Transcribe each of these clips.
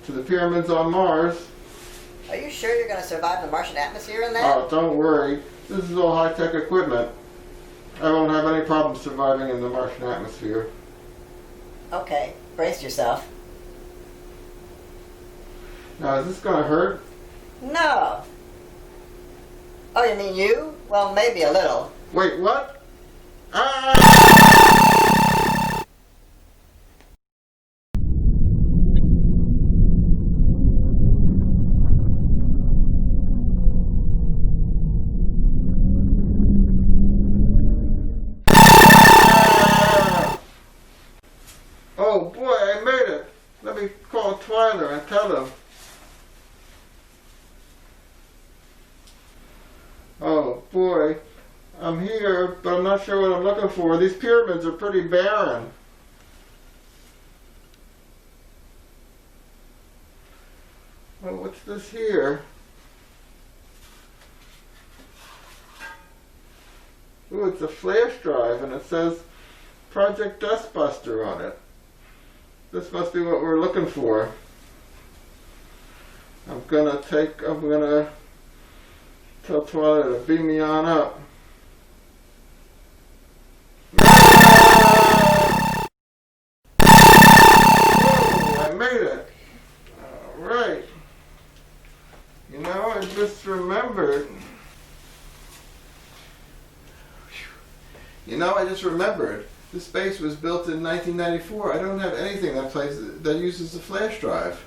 to the pyramids on Mars. Are you sure you're going to survive the Martian atmosphere in that? Oh, don't worry. This is all high-tech equipment. I won't have any problem surviving in the Martian atmosphere. Okay, brace yourself. Now, is this going to hurt? No. Oh, you mean you? Well, maybe a little. Wait, what? Ah! Oh boy, I made it. Let me call Twyler and tell him. Oh boy, I'm here, but I'm not sure what I'm looking for. These pyramids are pretty barren. Oh, what's this here? Ooh, it's a flash drive, and it says Project Duhst Buhster on it. This must be what we're looking for. I'm gonna tell Twyla to beam me on up. Oh, I made it. Alright. You know, I just remembered. This base was built in 1994. I don't have anything that uses a flash drive.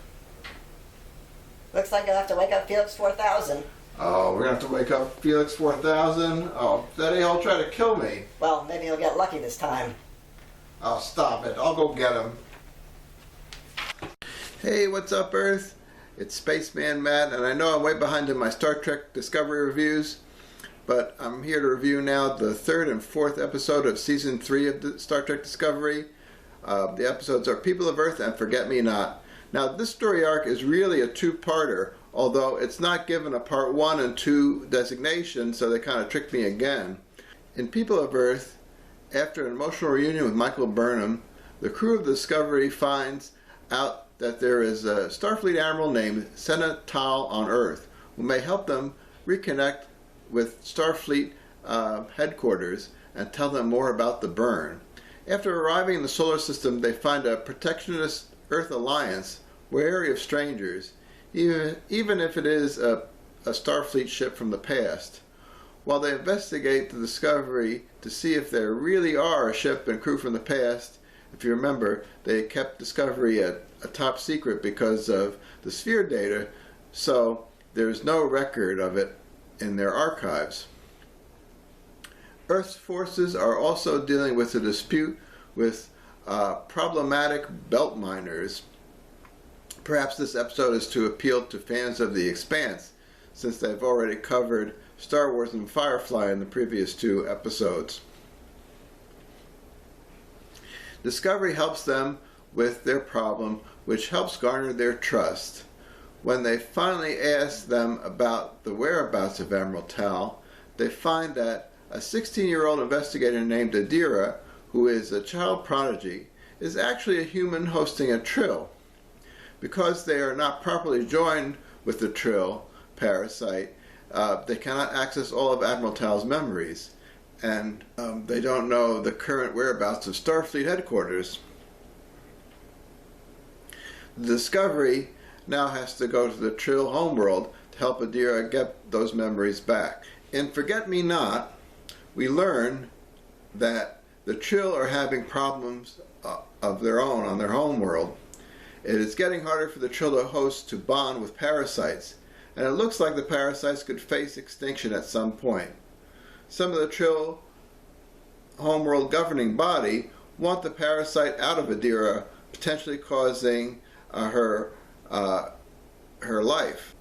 Looks like you'll have to wake up Felix 4000. Oh, we're going to have to wake up Felix 4000? Oh, that a-hole try to kill me. Well, maybe you'll get lucky this time. Oh, stop it. I'll go get him. Hey, what's up, Earth? It's Spaceman Matt, and I know I'm way behind in my Star Trek Discovery reviews, but I'm here to review now the third and fourth episode of Season 3 of Star Trek Discovery. The episodes are People of Earth and Forget Me Not. Now, this story arc is really a two-parter, although it's not given a Part 1 and 2 designation, so they kind of tricked me again. In People of Earth, after an emotional reunion with Michael Burnham, the crew of the Discovery finds out that there is a Starfleet admiral named Senna Tal on Earth, who may help them reconnect with Starfleet headquarters and tell them more about the burn. After arriving in the solar system, they find a protectionist Earth alliance wary of strangers, even if it is a Starfleet ship from the past. While they investigate the Discovery to see if there really are a ship and crew from the past, if you remember, they kept Discovery a top secret because of the sphere data, so there's no record of it in their archives. Earth's forces are also dealing with a dispute with problematic belt miners. Perhaps this episode is to appeal to fans of The Expanse, since they've already covered Star Wars and Firefly in the previous two episodes. Discovery helps them with their problem, which helps garner their trust. When they finally ask them about the whereabouts of Admiral Tal, they find that a 16-year-old investigator named Adira, who is a child prodigy, is actually a human hosting a Trill. Because they are not properly joined with the Trill parasite, they cannot access all of Admiral Tal's memories, and they don't know the current whereabouts of Starfleet headquarters. The Discovery now has to go to the Trill homeworld to help Adira get those memories back. In Forget Me Not, we learn that the Trill are having problems of their own on their homeworld. It is getting harder for the Trill hosts to bond with parasites, and it looks like the parasites could face extinction at some point. Some of the Trill homeworld governing body want the parasite out of Adira, potentially causing her life.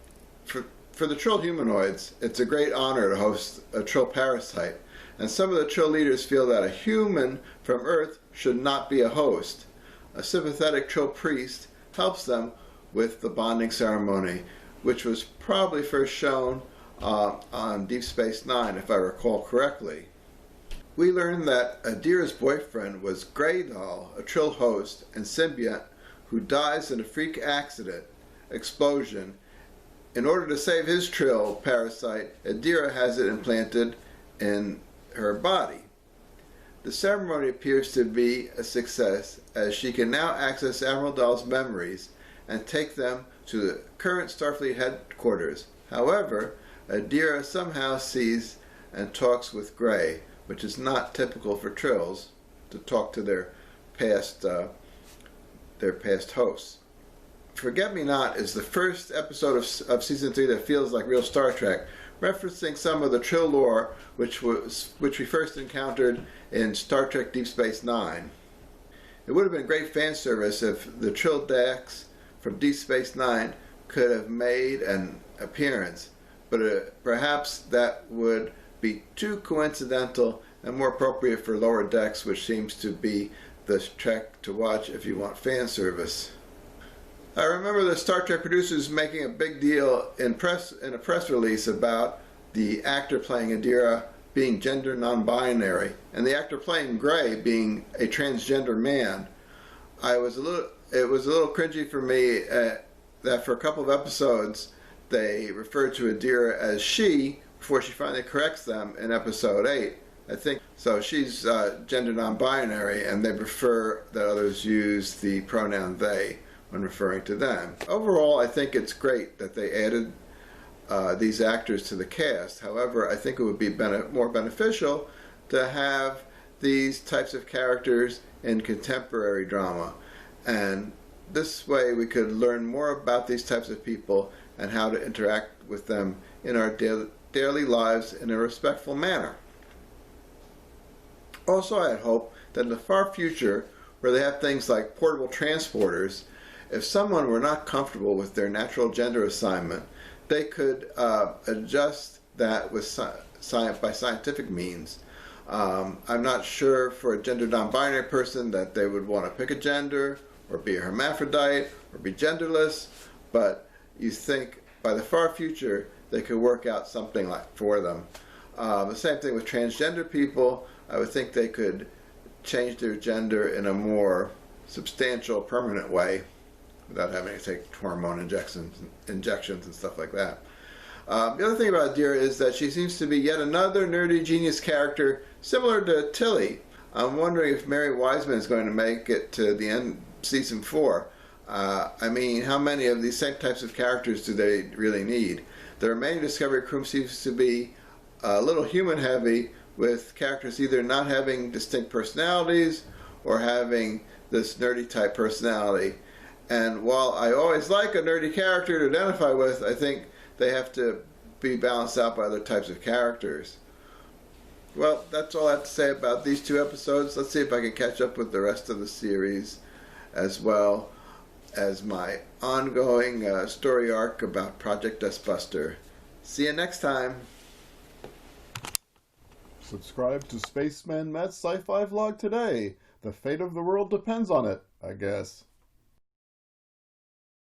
For the Trill humanoids, it's a great honor to host a Trill parasite, and some of the Trill leaders feel that a human from Earth should not be a host. A sympathetic Trill priest helps them with the bonding ceremony, which was probably first shown on Deep Space Nine, if I recall correctly. We learned that Adira's boyfriend was Grey Doll, a Trill host and symbiont who dies in a freak accident, explosion. In order to save his Trill parasite, Adira has it implanted in her body. The ceremony appears to be a success, as she can now access Admiral Dahl's memories and take them to the current Starfleet headquarters. However, Adira somehow sees and talks with Gray, which is not typical for Trills to talk to their past hosts. Forget-Me-Not is the first episode of Season 3 that feels like real Star Trek, referencing some of the Trill lore which we first encountered in Star Trek Deep Space Nine. It would have been great fan service if the Trill decks from Deep Space Nine could have made an appearance, but perhaps that would be too coincidental and more appropriate for lower decks, which seems to be the Trek to watch if you want fan service. I remember the Star Trek producers making a big deal in a press release about the actor playing Adira being gender non-binary, and the actor playing Gray being a transgender man. It was a little cringy for me that for a couple of episodes they referred to Adira as she before she finally corrects them in episode 8. I think so. She's gender non-binary, and they prefer that others use the pronoun they when referring to them. Overall, I think it's great that they added these actors to the cast. However, I think it would be more beneficial to have these types of characters in contemporary drama, and this way we could learn more about these types of people and how to interact with them in our daily lives in a respectful manner. Also, I hope that in the far future, where they have things like portable transporters, if someone were not comfortable with their natural gender assignment, they could adjust that with by scientific means. I'm not sure for a gender non-binary person that they would want to pick a gender or be a hermaphrodite or be genderless, but you think by the far future they could work out something like for them. The same thing with transgender people. I would think they could change their gender in a more substantial, permanent way without having to take hormone injections and stuff like that. The other thing about Adira is that she seems to be yet another nerdy genius character similar to Tilly. I'm wondering if Mary Wiseman is going to make it to the end, season 4. I mean, how many of these same types of characters do they really need? The remaining Discovery crew seems to be a little human heavy, with characters either not having distinct personalities or having this nerdy type personality. And while I always like a nerdy character to identify with, I think they have to be balanced out by other types of characters. Well, that's all I have to say about these 2 episodes. Let's see if I can catch up with the rest of the series, as well as my ongoing story arc about Project Duhst Buhster. See you next time. Subscribe to Spaceman Matt's Sci-Fi vlog today. The fate of the world depends on it, I guess.